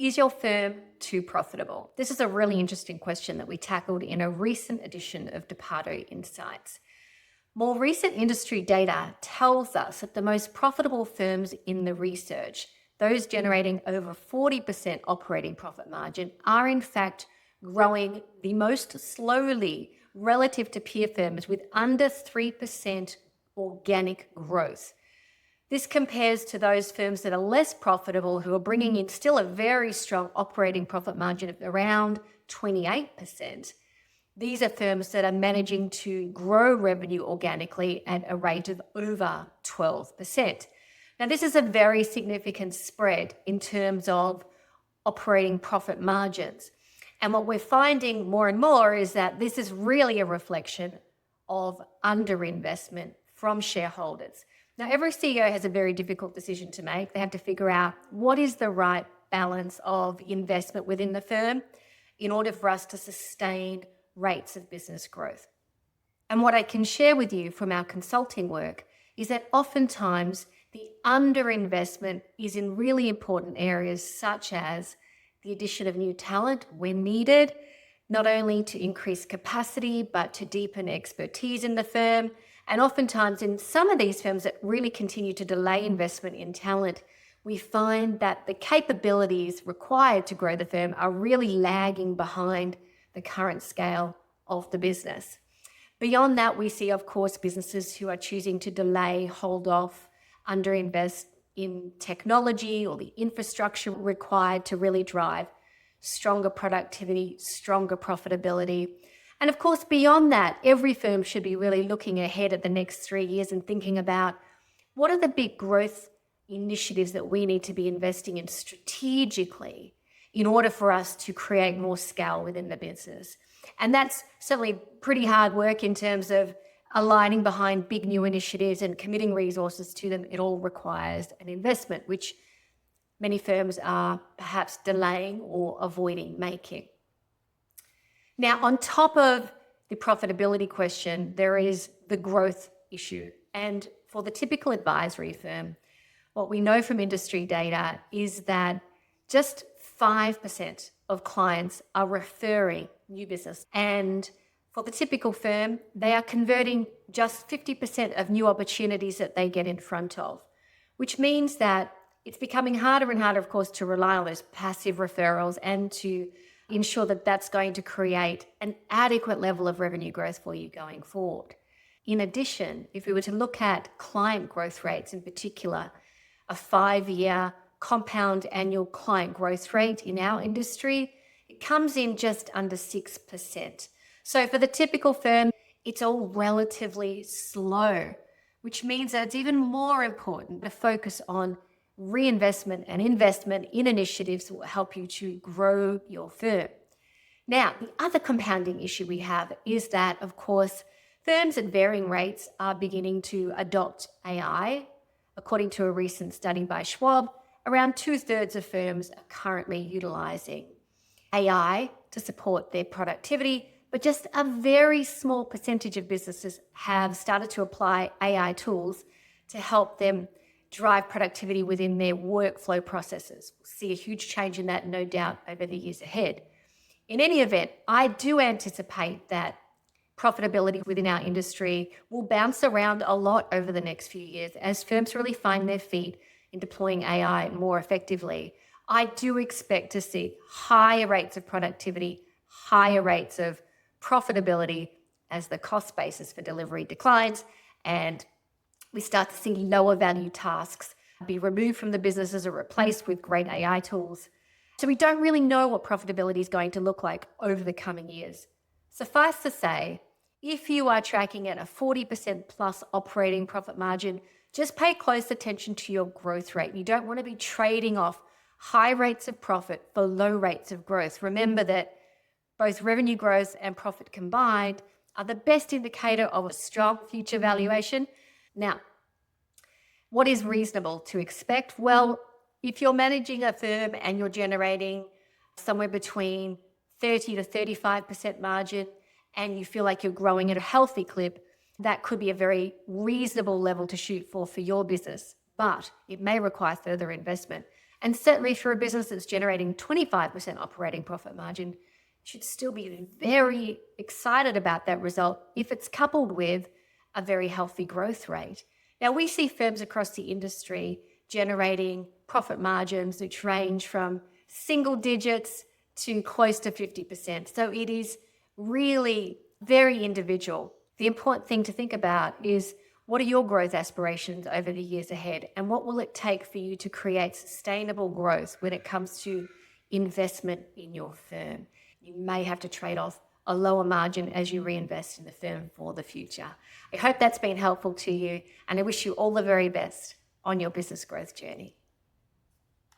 Is your firm too profitable? This is a really interesting question that we tackled in a recent edition of Departo Insights. More recent industry data tells us that the most profitable firms in the research, those generating over 40% operating profit margin, are in fact growing the most slowly relative to peer firms with under 3% organic growth. This compares to those firms that are less profitable who are bringing in still a very strong operating profit margin of around 28%. These are firms that are managing to grow revenue organically at a rate of over 12%. Now, this is a very significant spread in terms of operating profit margins. And what we're finding more and more is that this is really a reflection of underinvestment from shareholders. Now, every CEO has a very difficult decision to make. They have to figure out what is the right balance of investment within the firm in order for us to sustain rates of business growth. And what I can share with you from our consulting work is that oftentimes the underinvestment is in really important areas such as the addition of new talent when needed, not only to increase capacity, but to deepen expertise in the firm. And oftentimes in some of these firms that really continue to delay investment in talent, we find that the capabilities required to grow the firm are really lagging behind the current scale of the business. Beyond that, we see, of course, businesses who are choosing to delay, hold off, underinvest in technology or the infrastructure required to really drive stronger productivity, stronger profitability. And of course, beyond that, every firm should be really looking ahead at the next 3 years and thinking about what are the big growth initiatives that we need to be investing in strategically in order for us to create more scale within the business. And that's certainly pretty hard work in terms of aligning behind big new initiatives and committing resources to them. It all requires an investment, which many firms are perhaps delaying or avoiding making. Now, on top of the profitability question, there is the growth issue. And for the typical advisory firm, what we know from industry data is that just 5% of clients are referring new business. And for the typical firm, they are converting just 50% of new opportunities that they get in front of, which means that it's becoming harder and harder, of course, to rely on those passive referrals and to ensure that that's going to create an adequate level of revenue growth for you going forward. In addition, if we were to look at client growth rates in particular, a 5-year compound annual client growth rate in our industry, it comes in just under 6%. So for the typical firm, it's all relatively slow, which means that it's even more important to focus on reinvestment and investment in initiatives that will help you to grow your firm. Now, the other compounding issue we have is that, of course, firms at varying rates are beginning to adopt AI. According to a recent study by Schwab, around 2/3 of firms are currently utilizing AI to support their productivity, but just a very small percentage of businesses have started to apply AI tools to help them drive productivity within their workflow processes. We'll see a huge change in that, no doubt, over the years ahead. In any event, I do anticipate that profitability within our industry will bounce around a lot over the next few years as firms really find their feet in deploying AI more effectively. I do expect to see higher rates of productivity, higher rates of profitability as the cost basis for delivery declines and we start to see lower value tasks be removed from the businesses or replaced with great AI tools. So we don't really know what profitability is going to look like over the coming years. Suffice to say, if you are tracking at a 40% plus operating profit margin, just pay close attention to your growth rate. You don't want to be trading off high rates of profit for low rates of growth. Remember that both revenue growth and profit combined are the best indicator of a strong future valuation. Now, what is reasonable to expect? Well, if you're managing a firm and you're generating somewhere between 30 to 35% margin and you feel like you're growing at a healthy clip, that could be a very reasonable level to shoot for your business, but it may require further investment. And certainly for a business that's generating 25% operating profit margin, you should still be very excited about that result if it's coupled with a very healthy growth rate. Now, we see firms across the industry generating profit margins which range from single digits to close to 50%. So it is really very individual. The important thing to think about is, what are your growth aspirations over the years ahead? And what will it take for you to create sustainable growth when it comes to investment in your firm? You may have to trade off a lower margin as you reinvest in the firm for the future. I hope that's been helpful to you, and I wish you all the very best on your business growth journey.